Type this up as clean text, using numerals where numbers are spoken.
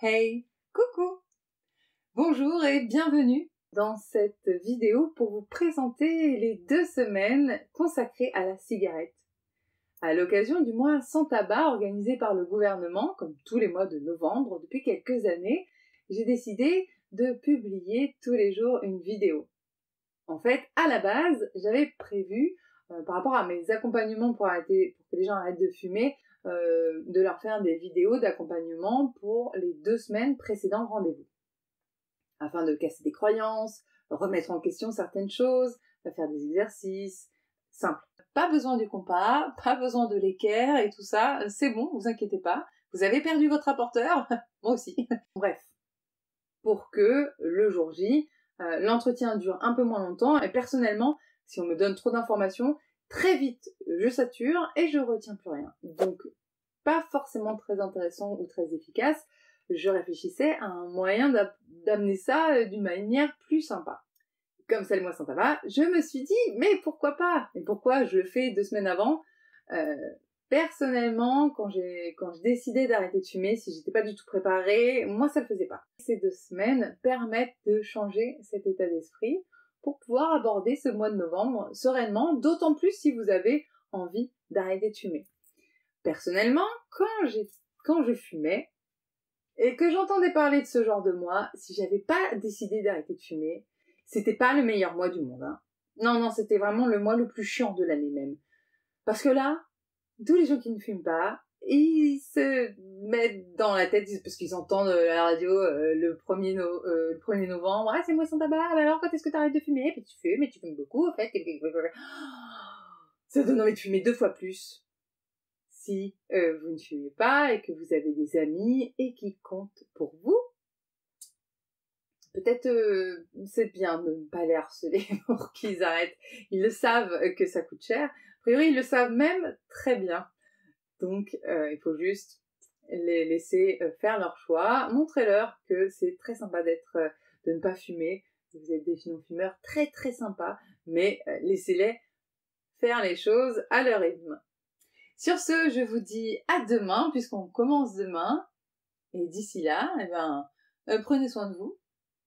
Hey, coucou! Bonjour et bienvenue dans cette vidéo pour vous présenter les 2 semaines consacrées à la cigarette. À l'occasion du mois sans tabac organisé par le gouvernement, comme tous les mois de novembre depuis quelques années, j'ai décidé de publier tous les jours une vidéo. En fait, à la base, j'avais prévu, par rapport à mes accompagnements pour que les gens arrêtent de fumer, de leur faire des vidéos d'accompagnement pour les 2 semaines précédant le rendez-vous. Afin de casser des croyances, remettre en question certaines choses, faire des exercices, simples. Pas besoin du compas, pas besoin de l'équerre et tout ça, c'est bon, vous inquiétez pas. Vous avez perdu votre rapporteur, moi aussi. Bref, pour que le jour J, l'entretien dure un peu moins longtemps et personnellement, si on me donne trop d'informations, très vite je sature et je retiens plus rien. Donc, pas forcément très intéressant ou très efficace. Je réfléchissais à un moyen d'amener ça d'une manière plus sympa. Comme c'est le mois sans tabac, je me suis dit, mais pourquoi pas? Et pourquoi je le fais 2 semaines avant? Personnellement, quand je décidais d'arrêter de fumer, si j'étais pas du tout préparée, moi ça le faisait pas. Ces 2 semaines permettent de changer cet état d'esprit pour pouvoir aborder ce mois de novembre sereinement, d'autant plus si vous avez envie d'arrêter de fumer. Personnellement, quand je fumais et que j'entendais parler de ce genre de mois, si j'avais pas décidé d'arrêter de fumer, c'était pas le meilleur mois du monde. Non, c'était vraiment le mois le plus chiant de l'année même. Parce que là, tous les gens qui ne fument pas, ils se mettent dans la tête, parce qu'ils entendent à la radio le 1er novembre, « Ah, c'est moi sans tabac, alors quand est-ce que t'arrêtes de fumer ?» Puis tu fumes, mais tu fumes beaucoup, en fait. Ça donne envie de fumer 2 fois plus. Si vous ne fumez pas et que vous avez des amis et qui comptent pour vous, peut-être c'est bien de ne pas les harceler pour qu'ils arrêtent. Ils le savent que ça coûte cher. A priori, ils le savent même très bien. Donc, il faut juste les laisser faire leur choix. Montrez-leur que c'est très sympa de ne pas fumer. Vous êtes des non-fumeurs très très sympas, mais laissez-les faire les choses à leur rythme. Sur ce, je vous dis à demain, puisqu'on commence demain. Et d'ici là, prenez soin de vous.